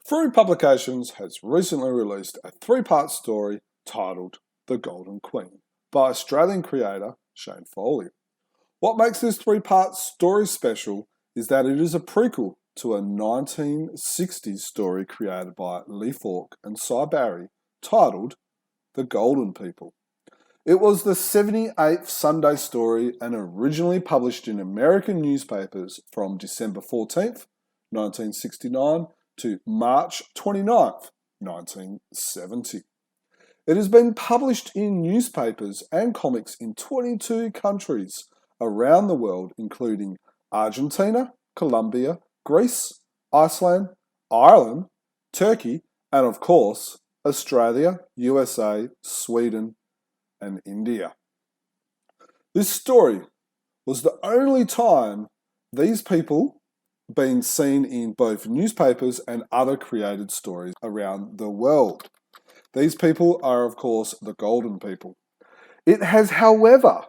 Frew Publications has recently released a three-part story titled The Golden Queen by Australian creator Shane Foley. What makes this three-part story special is that it is a prequel to a 1960s story created by Falk and Cy Barry titled The Golden People. It was the 78th Sunday story and originally published in American newspapers from December 14th, 1969 to March 29th, 1970. It has been published in newspapers and comics in 22 countries around the world, including Argentina, Colombia, Greece, Iceland, Ireland, Turkey, and of course, Australia, USA, Sweden, and India. This story was the only time these people been seen in both newspapers and other created stories around the world. These people are, of course, the Golden People. It has, however,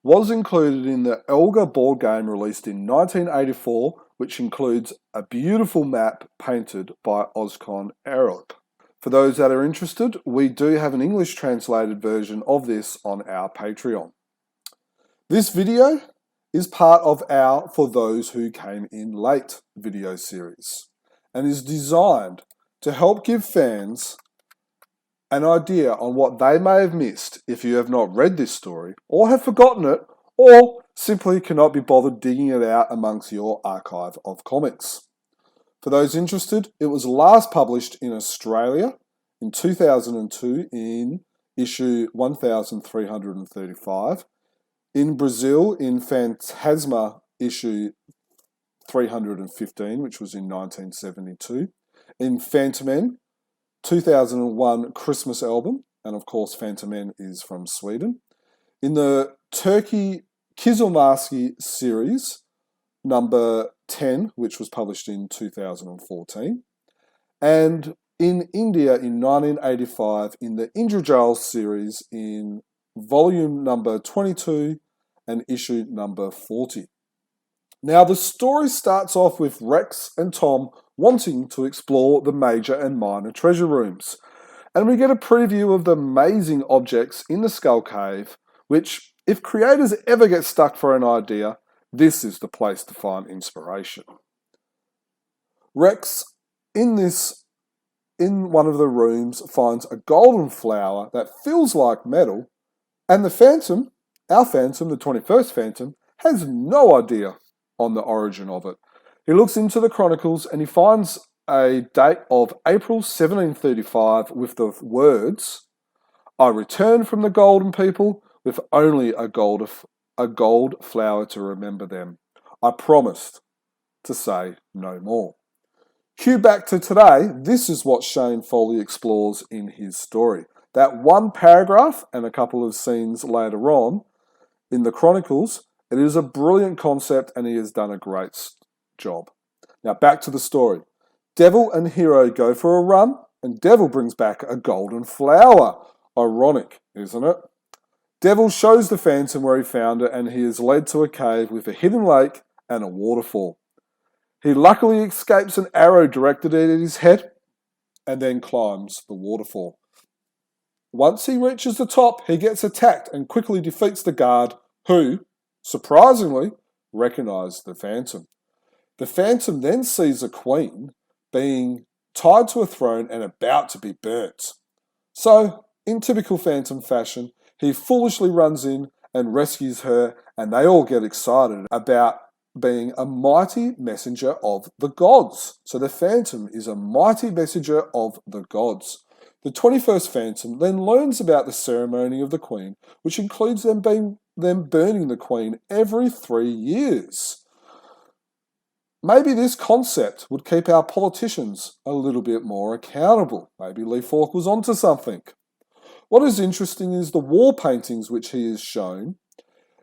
was included in the Alga board game released in 1984, which includes a beautiful map painted by Ozcan Eralp. For those that are interested, we do have an English translated version of this on our Patreon. This video is part of our For Those Who Came In Late video series and is designed to help give fans an idea on what they may have missed if you have not read this story or have forgotten it or simply cannot be bothered digging it out amongst your archive of comics. For those interested, it was last published in Australia in 2002 in issue 1335, in Brazil in Phantasma issue 315, which was in 1972, in Phantomen 2001 Christmas album, and of course Phantomen is from Sweden, in the Turkey Kizilmarski series number 10, which was published in 2014, and in India in 1985 in the Indrajal series in volume number 22 and issue number 40. Now, the story starts off with Rex and Tom wanting to explore the major and minor treasure rooms, and we get a preview of the amazing objects in the Skull Cave, which, if creators ever get stuck for an idea, this is the place to find inspiration. Rex, in one of the rooms, finds a golden flower that feels like metal, and the Phantom, our Phantom, the 21st Phantom, has no idea on the origin of it. He looks into the chronicles and he finds a date of April 1735 with the words, "I returned from the Golden People with only a gold flower to remember them. I promised to say no more." Cue back to today, this is what Shane Foley explores in his story. That one paragraph and a couple of scenes later on in the Chronicles, it is a brilliant concept and he has done a great job. Now back to the story. Devil and Hero go for a run and Devil brings back a golden flower. Ironic, isn't it? Devil shows the Phantom where he found it and he is led to a cave with a hidden lake and a waterfall. He luckily escapes an arrow directed at his head and then climbs the waterfall. Once he reaches the top, he gets attacked and quickly defeats the guard who, surprisingly, recognized the Phantom. The Phantom then sees a queen being tied to a throne and about to be burnt. So, in typical Phantom fashion, he foolishly runs in and rescues her, and they all get excited about being a mighty messenger of the gods. So the Phantom is a mighty messenger of the gods. The 21st Phantom then learns about the ceremony of the Queen, which includes them burning the Queen every 3 years. Maybe this concept would keep our politicians a little bit more accountable. Maybe Falk was onto something. What is interesting is the wall paintings which he is shown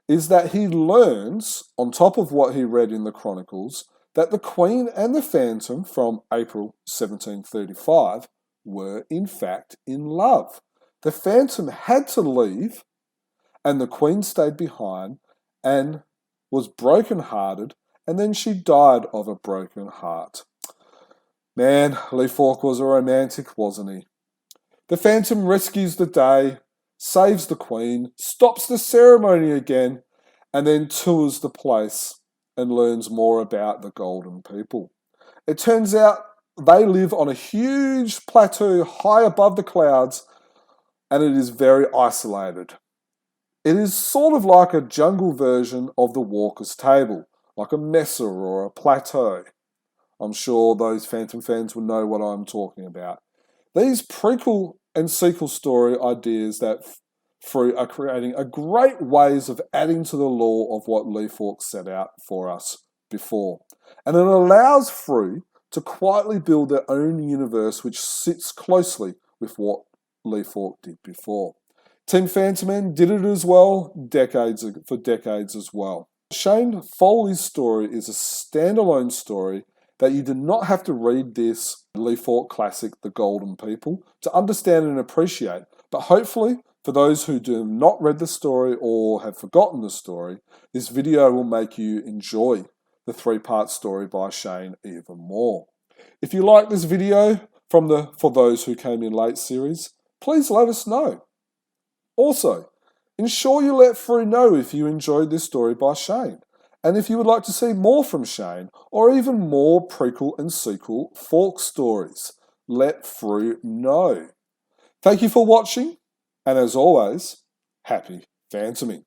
is that he learns, on top of what he read in the Chronicles, that the Queen and the Phantom from April 1735 were in fact in love. The Phantom had to leave and the Queen stayed behind and was broken-hearted, and then she died of a broken heart. Man, Lee Falk was a romantic, wasn't he? The Phantom rescues the day, saves the Queen, stops the ceremony again, and then tours the place and learns more about the Golden People. It turns out they live on a huge plateau high above the clouds, and it is very isolated. It is sort of like a jungle version of the Walker's Table, like a mesa or a plateau. I'm sure those Phantom fans will know what I'm talking about. These prequel and sequel story ideas that Frew are creating are great ways of adding to the lore of what Lee Falk set out for us before. And it allows Frew to quietly build their own universe which sits closely with what Lee Falk did before. Team Phantom did it as well for decades as well. Shane Foley's story is a standalone story that you do not have to read this Lee Falk classic, The Golden People, to understand and appreciate. But hopefully, for those who do not read the story or have forgotten the story, this video will make you enjoy the three-part story by Shane even more. If you like this video from the For Those Who Came In Late series, please let us know. Also, ensure you let Frew know if you enjoyed this story by Shane, and if you would like to see more from Shane, or even more prequel and sequel Falk stories, let Frew know. Thank you for watching, and as always, happy phantoming.